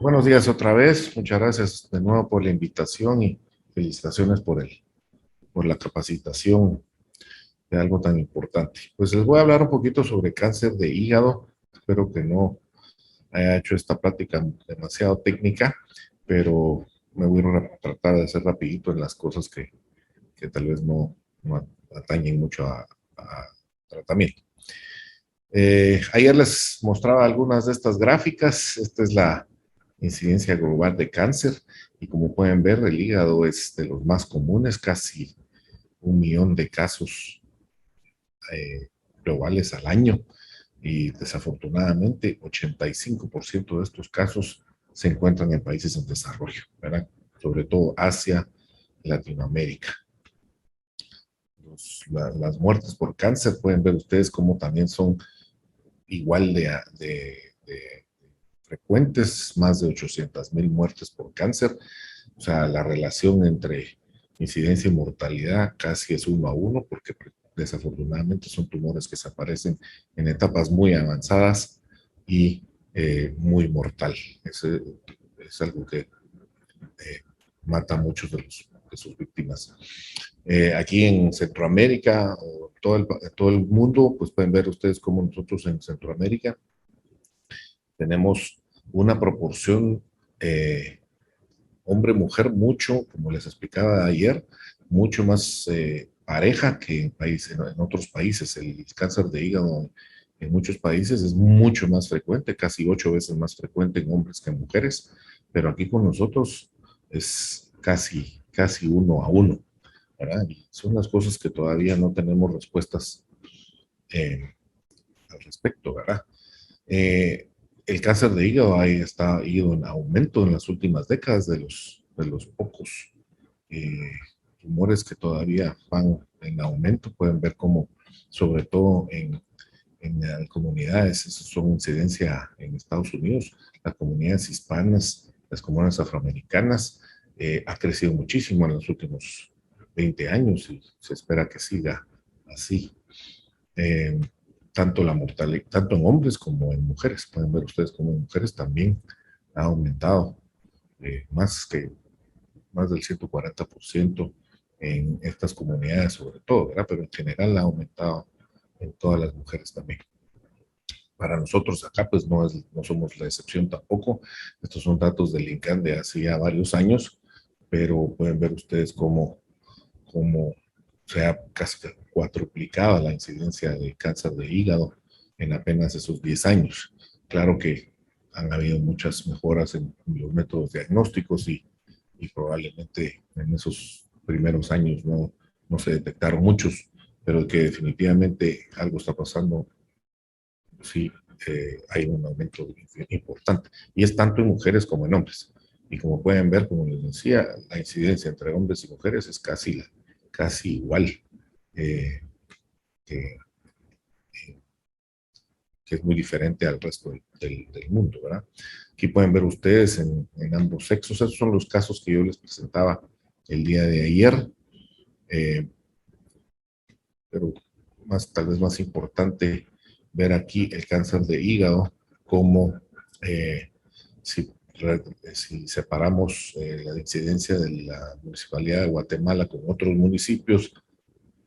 Buenos días otra vez. Muchas gracias de nuevo por la invitación y felicitaciones por la capacitación de algo tan importante. Pues les voy a hablar un poquito sobre cáncer de hígado. Espero que no haya hecho esta plática demasiado técnica, pero me voy a tratar de hacer rapidito en las cosas que tal vez no atañen mucho a tratamiento. Ayer les mostraba algunas de estas gráficas. Esta es la incidencia global de cáncer y como pueden ver, el hígado es de los más comunes, casi 1 millón de casos eh, globales al año y desafortunadamente 85% de estos casos se encuentran en países en desarrollo, ¿verdad? Sobre todo Asia, Latinoamérica. Las muertes por cáncer, pueden ver ustedes cómo también son igual de frecuentes, más de 800,000 muertes por cáncer. O sea, la relación entre incidencia y mortalidad casi es 1 a 1, porque desafortunadamente son tumores que se aparecen en etapas muy avanzadas y muy mortal. Es algo que mata a muchos de sus víctimas. Aquí en Centroamérica, o todo el mundo, pues pueden ver ustedes cómo nosotros en Centroamérica tenemos una proporción hombre-mujer mucho, como les explicaba ayer, mucho más pareja que en otros países. El cáncer de hígado en muchos países es mucho más frecuente, casi 8 veces más frecuente en hombres que en mujeres, pero aquí con nosotros es casi 1 a 1, ¿verdad? Y son las cosas que todavía no tenemos respuestas eh, al respecto, ¿verdad? Eh, el cáncer de hígado ha ido en aumento en las últimas décadas de los pocos eh, tumores que todavía van en aumento. Pueden ver cómo, sobre todo en las comunidades, eso son incidencia en Estados Unidos, las comunidades hispanas, las comunidades afroamericanas, ha crecido muchísimo en los últimos 20 años y se espera que siga así. Eh, tanto la mortalidad, tanto en hombres como en mujeres. Pueden ver ustedes como en mujeres también ha aumentado más del 140% en estas comunidades, sobre todo, ¿verdad? Pero en general ha aumentado en todas las mujeres también. Para nosotros acá, pues no somos la excepción tampoco. Estos son datos del INCAN de hace ya varios años, pero pueden ver ustedes cómo se ha casi cuatruplicado la incidencia de cáncer de hígado en apenas esos 10 años. Claro que han habido muchas mejoras en los métodos diagnósticos y probablemente en esos primeros años no se detectaron muchos, pero que definitivamente algo está pasando, sí, hay un aumento importante. Y es tanto en mujeres como en hombres. Y como pueden ver, como les decía, la incidencia entre hombres y mujeres es casi igual, eh, que, que es muy diferente al resto del mundo, ¿verdad? Aquí pueden ver ustedes en ambos sexos. Esos son los casos que yo les presentaba el día de ayer. Eh, pero tal vez más importante ver aquí el cáncer de hígado, como eh, si, si separamos la incidencia de la municipalidad de Guatemala con otros municipios,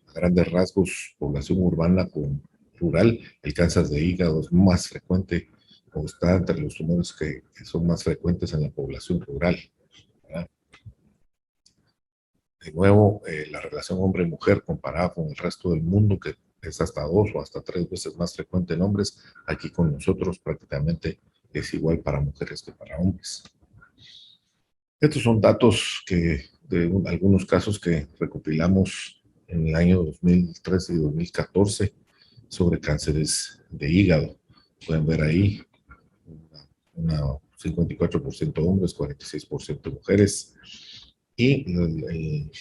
a grandes rasgos, población urbana con rural, el cáncer de hígado es más frecuente o está entre los tumores que son más frecuentes en la población rural, ¿verdad? De nuevo, la relación hombre-mujer comparada con el resto del mundo, que es hasta 2 o hasta 3 veces más frecuente en hombres, aquí con nosotros prácticamente es igual para mujeres que para hombres. Estos son datos de algunos casos que recopilamos en el año 2013 y 2014 sobre cánceres de hígado. Pueden ver ahí una 54% hombres, 46% mujeres. Y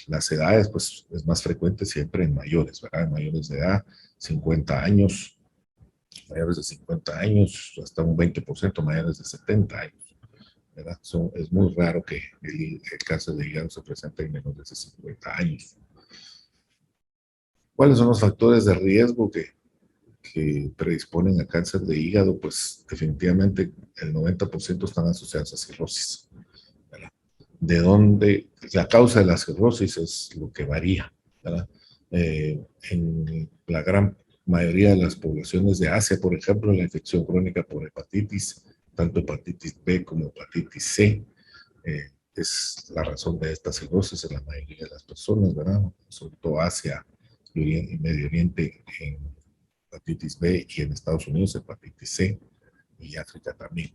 las edades, pues es más frecuente siempre en mayores, ¿verdad? En mayores de edad, 50 años, mayores de 50 años, hasta un 20% mayores de 70 años. ¿verdad? Es muy raro que el cáncer de hígado se presente en menos de 50 años. ¿Cuáles son los factores de riesgo que predisponen a cáncer de hígado? Pues definitivamente el 90% están asociados a cirrosis, ¿verdad? De dónde la causa de la cirrosis es lo que varía, ¿verdad? En la gran mayoría de las poblaciones de Asia, por ejemplo, la infección crónica por hepatitis, tanto hepatitis B como hepatitis C, es la razón de esta cirrosis en la mayoría de las personas, ¿verdad? Sobre todo Asia y Medio Oriente en hepatitis B y en Estados Unidos hepatitis C y África también,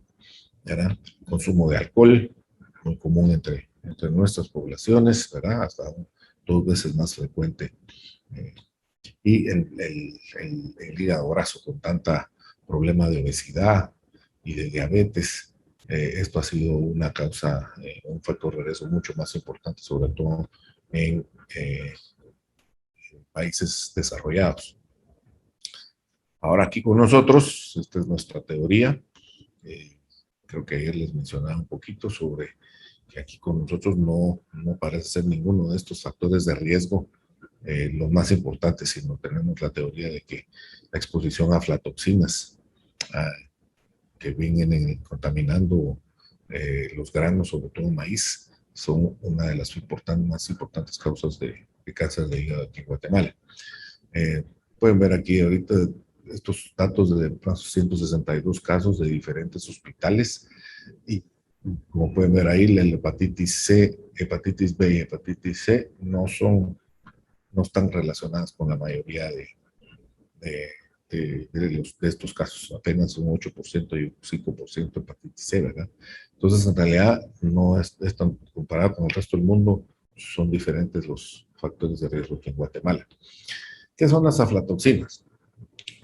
¿verdad? Consumo de alcohol, muy común entre nuestras poblaciones, ¿verdad? Hasta 2 veces más frecuente. Eh, y el hígado graso con tanta problema de obesidad y de diabetes, esto ha sido una causa, un factor de riesgo mucho más importante, sobre todo en países desarrollados. Ahora aquí con nosotros, esta es nuestra teoría. Creo que ayer les mencionaba un poquito sobre que aquí con nosotros no parece ser ninguno de estos factores de riesgo los más importantes, sino tenemos la teoría de que la exposición a aflatoxinas que vienen contaminando los granos, sobre todo maíz, son una de las más importantes causas de cáncer de hígado aquí en Guatemala. Eh, Pueden ver aquí ahorita estos datos de 162 casos de diferentes hospitales y como pueden ver ahí, la hepatitis C, hepatitis B y hepatitis C no están relacionadas con la mayoría de, de estos casos, apenas un 8% y un 5% hepatitis C, ¿verdad? Entonces, en realidad, no es tan comparado con el resto del mundo, son diferentes los factores de riesgo aquí en Guatemala. ¿Qué son las aflatoxinas?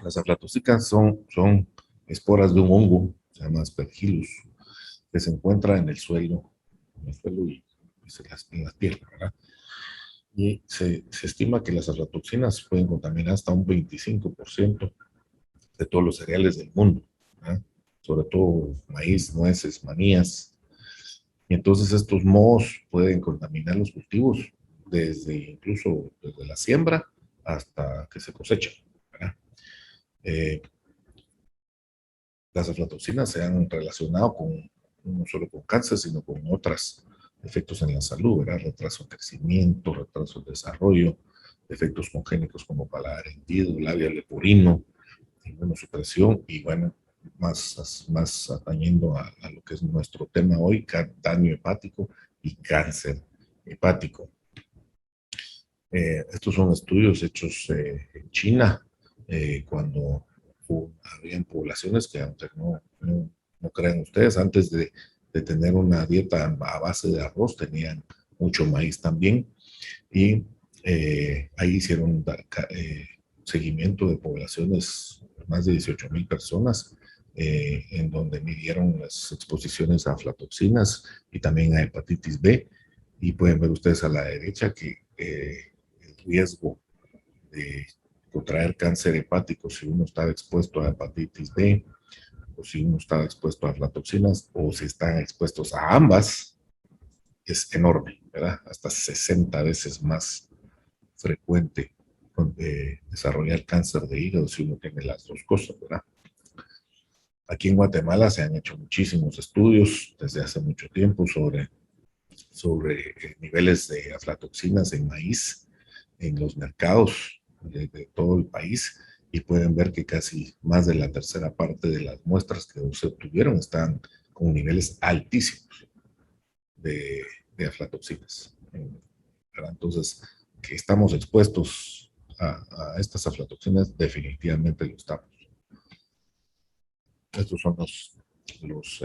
Las aflatoxinas son esporas de un hongo, se llama Aspergillus, que se encuentra en el suelo y en las tierras, ¿verdad? Y se estima que las aflatoxinas pueden contaminar hasta un 25% de todos los cereales del mundo, ¿verdad? Sobre todo maíz, nueces, manías. Y entonces estos mohos pueden contaminar los cultivos incluso desde la siembra hasta que se cosechan, ¿verdad? Eh, las aflatoxinas se han relacionado no solo con cáncer, sino con otros efectos en la salud, ¿verdad? Retraso en crecimiento, retraso en desarrollo, efectos congénitos como paladar hendido, labio leporino, inmunosupresión y bueno, más atañendo a lo que es nuestro tema hoy, daño hepático y cáncer hepático. Estos son estudios hechos en China, cuando habían poblaciones que, aunque no crean ustedes, antes de tener una dieta a base de arroz, tenían mucho maíz también. Y ahí hicieron seguimiento de poblaciones, más de 18,000 personas, en donde midieron las exposiciones a aflatoxinas y también a hepatitis B. Y pueden ver ustedes a la derecha que el riesgo de contraer cáncer hepático si uno estaba expuesto a hepatitis B o si uno estaba expuesto a aflatoxinas o si están expuestos a ambas es enorme, ¿verdad? Hasta 60 veces más frecuente desarrollar cáncer de hígado si uno tiene las dos cosas, ¿verdad? Aquí en Guatemala se han hecho muchísimos estudios desde hace mucho tiempo sobre niveles de aflatoxinas en maíz en los mercados de todo el país y pueden ver que casi más de la tercera parte de las muestras que se obtuvieron están con niveles altísimos de, de aflatoxinas. ¿Verdad? Entonces, que estamos expuestos a estas aflatoxinas, definitivamente lo estamos. Estos son los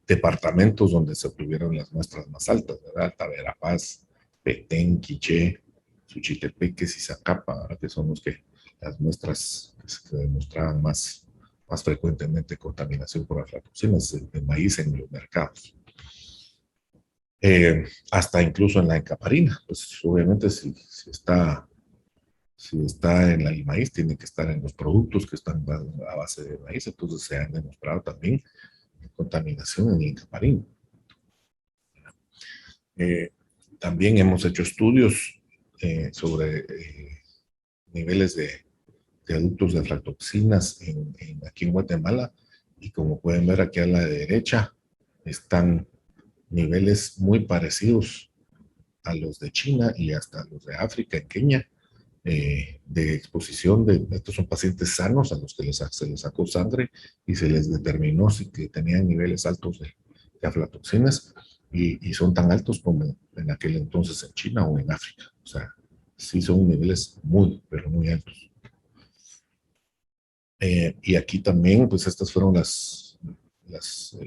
departamentos donde se obtuvieron las muestras más altas, ¿verdad? Alta Verapaz, Petén, Quiché, Suchitepeques y Zacapa, ¿verdad? Que son las muestras que demostraban más frecuentemente contaminación por aflatoxinas de maíz en los mercados. Hasta incluso en la encaparina, pues obviamente si está en el maíz, tiene que estar en los productos que están a base de maíz, entonces se han demostrado también contaminación en Incaparín. También hemos hecho estudios sobre niveles de adultos de aflatoxinas aquí en Guatemala, y como pueden ver aquí a la derecha, están niveles muy parecidos a los de China y hasta los de África, en Kenia, de exposición estos son pacientes sanos a los que se les sacó sangre y se les determinó si que tenían niveles altos de aflatoxinas, y son tan altos como en aquel entonces en China o en África. O sea, sí son niveles muy, pero muy altos. Y aquí también, pues estas fueron las, las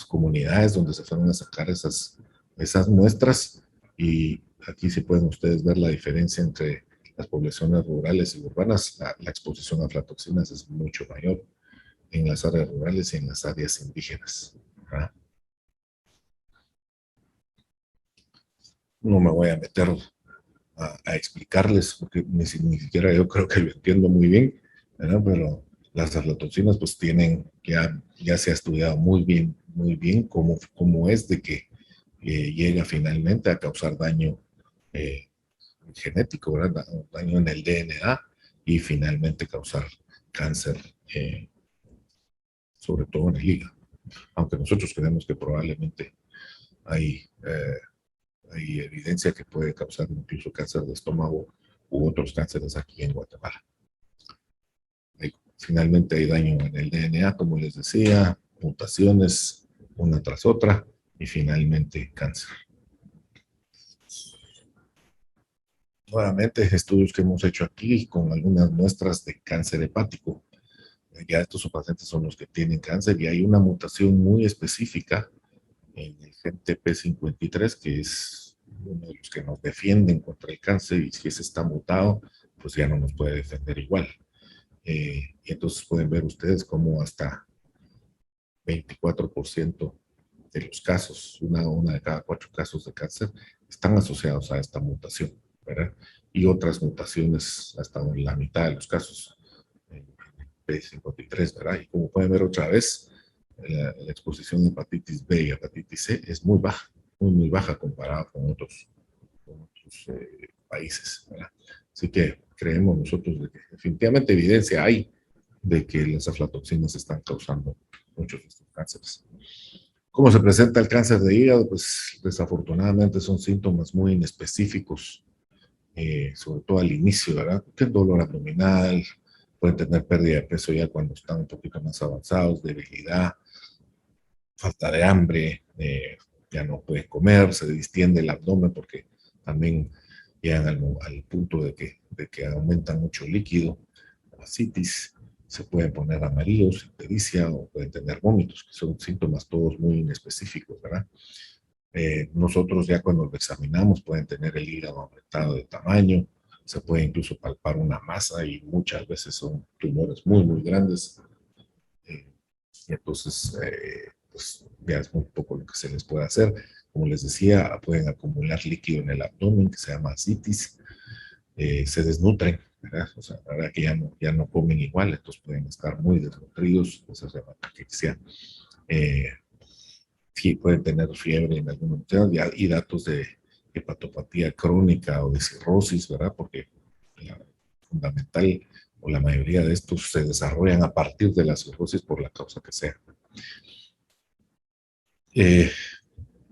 comunidades donde se fueron a sacar esas muestras, y aquí sí pueden ustedes ver la diferencia entre las poblaciones rurales y urbanas. La exposición a aflatoxinas es mucho mayor en las áreas rurales y en las áreas indígenas. ¿Verdad? No me voy a meter a explicarles, porque ni siquiera yo creo que lo entiendo muy bien, ¿verdad? Pero las aflatoxinas pues tienen, ya se ha estudiado muy bien cómo es de que llega finalmente a causar daño eh, genético, ¿verdad? Daño en el DNA, y finalmente causar cáncer, sobre todo en el hígado. Aunque nosotros creemos que probablemente hay, eh, hay evidencia que puede causar incluso cáncer de estómago u otros cánceres aquí en Guatemala. Finalmente hay daño en el DNA, como les decía, mutaciones una tras otra, y finalmente cáncer. Nuevamente, estudios que hemos hecho aquí con algunas muestras de cáncer hepático. Ya estos pacientes son los que tienen cáncer, y hay una mutación muy específica en el gen TP53, que es uno de los que nos defienden contra el cáncer, y si ese está mutado, pues ya no nos puede defender igual. Y entonces pueden ver ustedes cómo hasta 24% de los casos, una de cada 4 casos de cáncer, están asociados a esta mutación, ¿verdad? Y otras mutaciones hasta en la mitad de los casos, en P53, ¿verdad? Y como pueden ver otra vez, la exposición de hepatitis B y hepatitis C es muy baja, muy baja comparada con otros países, ¿verdad? Así que creemos nosotros de que definitivamente evidencia hay de que las aflatoxinas están causando muchos de estos cánceres. ¿Cómo se presenta el cáncer de hígado? Pues desafortunadamente son síntomas muy inespecíficos, sobre todo al inicio, ¿verdad? Que dolor abdominal, pueden tener pérdida de peso ya cuando están un poquito más avanzados, debilidad, falta de hambre, ya no pueden comer, se distiende el abdomen porque también llegan al punto de que aumenta mucho líquido, ascitis, se pueden poner amarillos, ictericia, o pueden tener vómitos, que son síntomas todos muy inespecíficos, ¿verdad? Nosotros ya cuando lo examinamos pueden tener el hígado aumentado de tamaño, se puede incluso palpar una masa, y muchas veces son tumores muy grandes. Eh, y entonces, pues ya es un poco lo que se les puede hacer. Como les decía, pueden acumular líquido en el abdomen, que se llama ascitis, se desnutren, ¿verdad? O sea, la verdad que ya no comen igual, entonces pueden estar muy desnutridos, eso se llama caquexia. Eh, Pueden tener fiebre en algunos momentos, y datos de hepatopatía crónica o de cirrosis, ¿verdad? Porque la fundamental o la mayoría de estos se desarrollan a partir de la cirrosis por la causa que sea. Eh,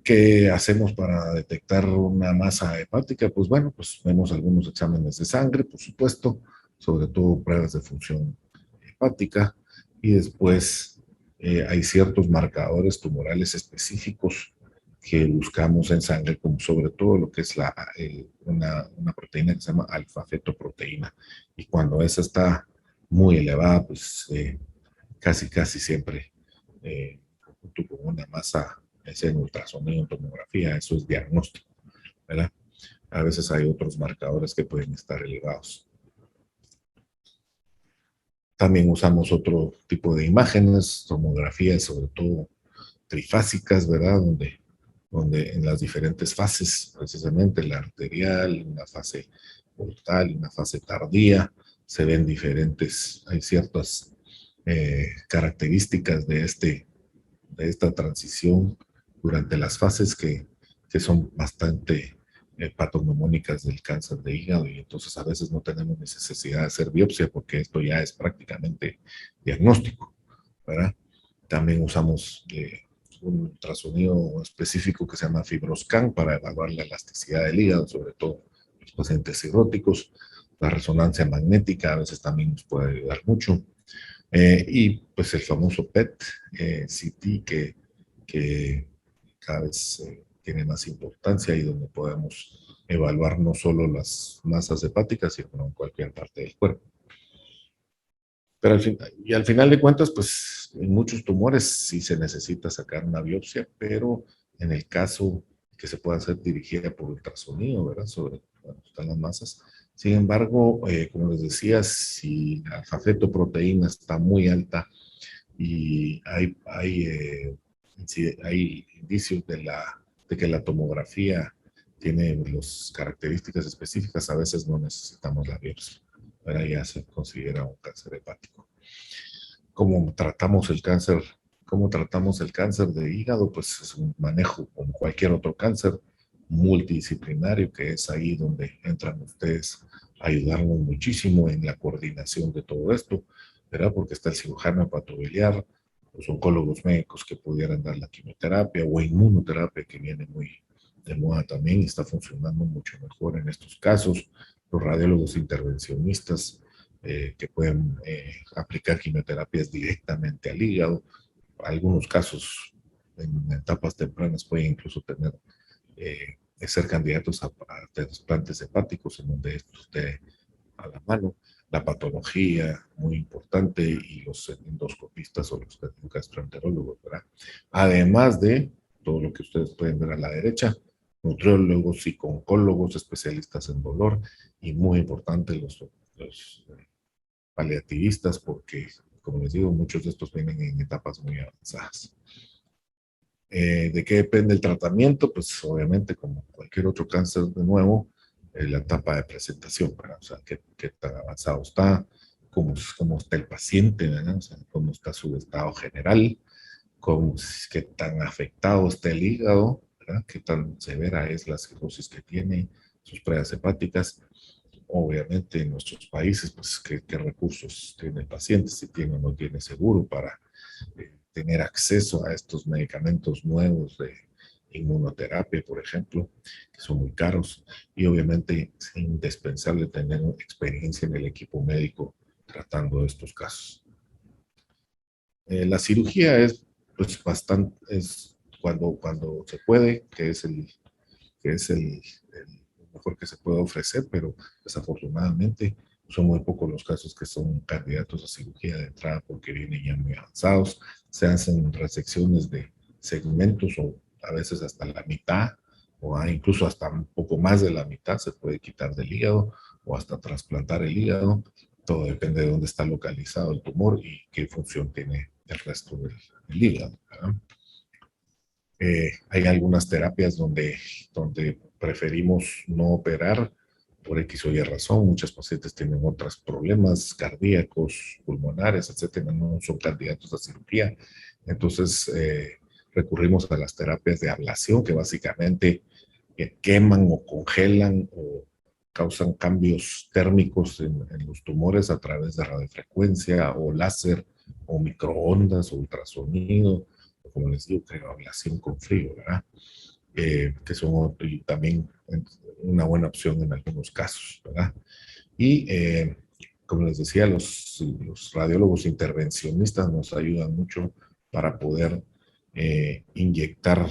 ¿Qué hacemos para detectar una masa hepática? Pues bueno, pues vemos algunos exámenes de sangre, por supuesto, sobre todo pruebas de función hepática, y después hay ciertos marcadores tumorales específicos que buscamos en sangre, como sobre todo lo que es una proteína que se llama alfa-fetoproteína, y cuando esa está muy elevada, pues casi siempre, junto con una masa, es en ultrasonido, en tomografía, eso es diagnóstico, ¿verdad? A veces hay otros marcadores que pueden estar elevados. También usamos otro tipo de imágenes, tomografías, sobre todo trifásicas, ¿verdad? Donde en las diferentes fases, precisamente la arterial, una fase portal, una fase tardía, se ven diferentes, hay ciertas características de esta transición durante las fases que son bastante patognomónicas del cáncer de hígado y entonces a veces no tenemos necesidad de hacer biopsia porque esto ya es prácticamente diagnóstico, ¿verdad? También usamos un ultrasonido específico que se llama FibroScan para evaluar la elasticidad del hígado, sobre todo los pacientes cirróticos. La resonancia magnética a veces también nos puede ayudar mucho. Y pues el famoso PET, CT, que cada vez tiene más importancia y donde podemos evaluar no solo las masas hepáticas, sino en cualquier parte del cuerpo. Pero al final de cuentas, pues en muchos tumores sí se necesita sacar una biopsia, pero en el caso que se pueda hacer dirigida por ultrasonido, ¿verdad? Sobre cuando están las masas. Sin embargo, como les decía, si la fafetoproteína está muy alta y hay indicios de que la tomografía tiene las características específicas, a veces no necesitamos la biopsia. Ahora ya se considera un cáncer hepático. ¿Cómo tratamos el cáncer? ¿Cómo tratamos el cáncer de hígado? Pues es un manejo como cualquier otro cáncer multidisciplinario, que es ahí donde entran ustedes a ayudarnos muchísimo en la coordinación de todo esto, ¿verdad? Porque está el cirujano hepatobiliar, los oncólogos médicos que pudieran dar la quimioterapia o inmunoterapia que viene muy de moda también y está funcionando mucho mejor en estos casos, los radiólogos intervencionistas que pueden aplicar quimioterapias directamente al hígado. Algunos casos en etapas tempranas pueden incluso tener ser candidatos a trasplantes hepáticos en donde esto esté a la mano. La patología, muy importante, y los endoscopistas o los gastroenterólogos, ¿verdad? Además de todo lo que ustedes pueden ver a la derecha, nutriólogos, psico-oncólogos, especialistas en dolor, y muy importante los paliativistas, porque, como les digo, muchos de estos vienen en etapas muy avanzadas. ¿De qué depende el tratamiento? Pues obviamente, como cualquier otro cáncer de nuevo, la etapa de presentación, ¿verdad? O sea, qué tan avanzado está, cómo está el paciente, ¿verdad? O sea, cómo está su estado general, qué tan afectado está el hígado, ¿verdad? Qué tan severa es la cirrosis que tiene, sus pruebas hepáticas. Obviamente en nuestros países, pues qué recursos tiene el paciente, si tiene o no tiene seguro para tener acceso a estos medicamentos nuevos de inmunoterapia, por ejemplo, que son muy caros, y obviamente es indispensable tener experiencia en el equipo médico tratando estos casos. La cirugía es pues bastante, es cuando se puede, que es el mejor que se puede ofrecer, pero desafortunadamente son muy pocos los casos que son candidatos a cirugía de entrada porque vienen ya muy avanzados. Se hacen resecciones de segmentos o a veces hasta la mitad o incluso hasta un poco más de la mitad se puede quitar del hígado o hasta trasplantar el hígado. Todo depende de dónde está localizado el tumor y qué función tiene el resto del hígado, ¿verdad? Hay algunas terapias donde preferimos no operar por X o Y razón. Muchos pacientes tienen otros problemas cardíacos, pulmonares, etcétera, no son candidatos a cirugía. Entonces, recurrimos a las terapias de ablación, que básicamente queman o congelan o causan cambios térmicos en los tumores a través de radiofrecuencia o láser o microondas o ultrasonido, o como les digo, ablación con frío, ¿verdad? Que son también una buena opción en algunos casos, ¿verdad? Y como les decía, los radiólogos intervencionistas nos ayudan mucho para poder inyectar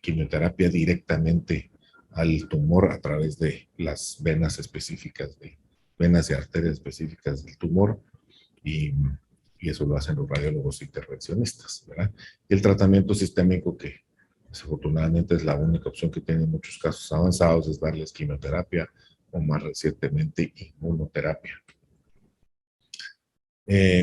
quimioterapia directamente al tumor a través de las venas específicas, de venas y arterias específicas del tumor, y, y eso lo hacen los radiólogos intervencionistas, ¿verdad? Y el tratamiento sistémico, que desafortunadamente es la única opción que tienen en muchos casos avanzados, es darles quimioterapia o más recientemente inmunoterapia.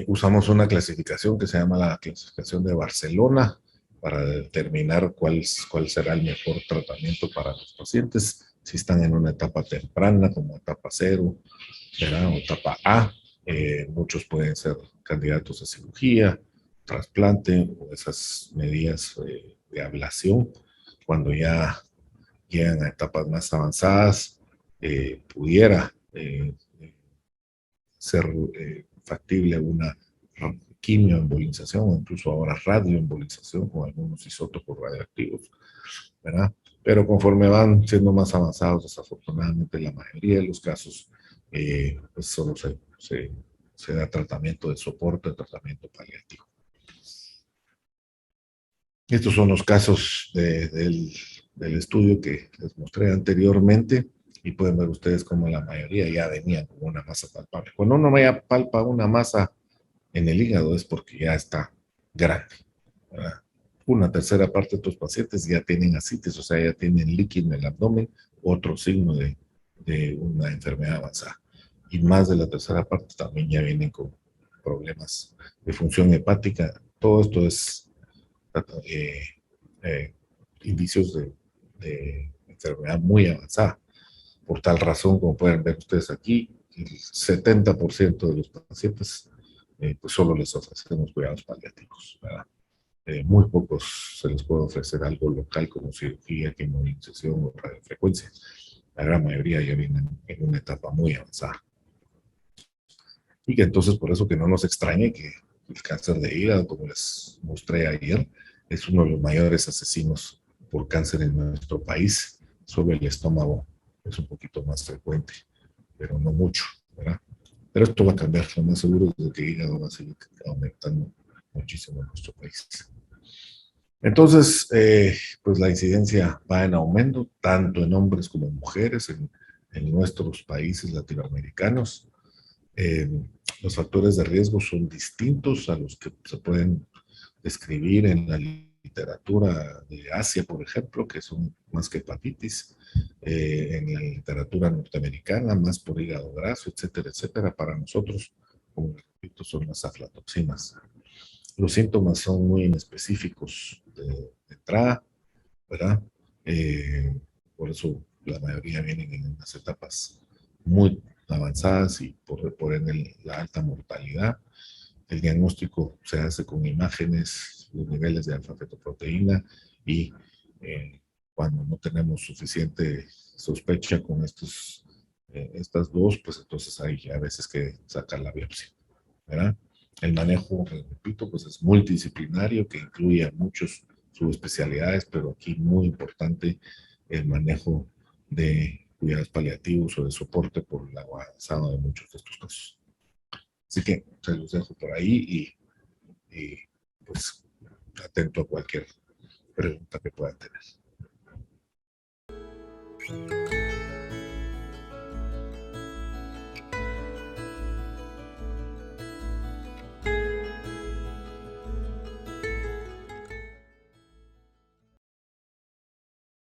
Usamos una clasificación que se llama la clasificación de Barcelona para determinar cuál será el mejor tratamiento para los pacientes, si están en una etapa temprana como etapa 0, ¿verdad? O etapa A, Muchos pueden ser candidatos a cirugía, trasplante o esas medidas de ablación cuando ya llegan a etapas más avanzadas, pudiera ser factible una quimioembolización o incluso ahora radioembolización con algunos isótopos radioactivos, ¿verdad? Pero conforme van siendo más avanzados, desafortunadamente la mayoría de los casos, pues solo se da tratamiento de soporte, tratamiento paliativo. Estos son los casos del estudio que les mostré anteriormente y pueden ver ustedes cómo la mayoría ya venían con una masa palpable. Cuando uno ya palpa una masa en el hígado es porque ya está grande, ¿verdad? Una tercera parte de estos pacientes ya tienen ascites, o sea, ya tienen líquido en el abdomen, otro signo de una enfermedad avanzada. Y más de la tercera parte también ya vienen con problemas de función hepática. Todo esto es eh, eh, indicios de enfermedad muy avanzada. Por tal razón, como pueden ver ustedes aquí, el 70% de los pacientes pues solo les ofrecemos cuidados paliativos, ¿verdad? Muy pocos se les puede ofrecer algo local como cirugía, quimioinyección o radiofrecuencia. La gran mayoría ya vienen en una etapa muy avanzada. Y que entonces por eso que no nos extrañe que el cáncer de hígado, como les mostré ayer, es uno de los mayores asesinos por cáncer en nuestro país. Solo el estómago es un poquito más frecuente, pero no mucho, ¿verdad? Pero esto va a cambiar, lo más seguro es que el hígado va a seguir aumentando muchísimo en nuestro país. Entonces, pues la incidencia va en aumento, tanto en hombres como en mujeres, en nuestros países latinoamericanos. Eh, los factores de riesgo son distintos a los que se pueden describir en la literatura de Asia, por ejemplo, que son más que hepatitis, en la literatura norteamericana, más por hígado graso, etcétera, etcétera. Para nosotros, como repito, son las aflatoxinas. Los síntomas son muy inespecíficos de entrada, ¿verdad? Por eso la mayoría vienen en unas etapas muy avanzadas y por ende la alta mortalidad. El diagnóstico se hace con imágenes, los niveles de alfa-fetoproteína y cuando no tenemos suficiente sospecha con estas dos, pues entonces hay a veces que sacar la biopsia, ¿verdad? El manejo, repito, pues es multidisciplinario que incluye a muchos subespecialidades, pero aquí muy importante el manejo de cuidados paliativos o de soporte por el avanzado de muchos de estos casos. Así que se los dejo por ahí y pues atento a cualquier pregunta que puedan tener.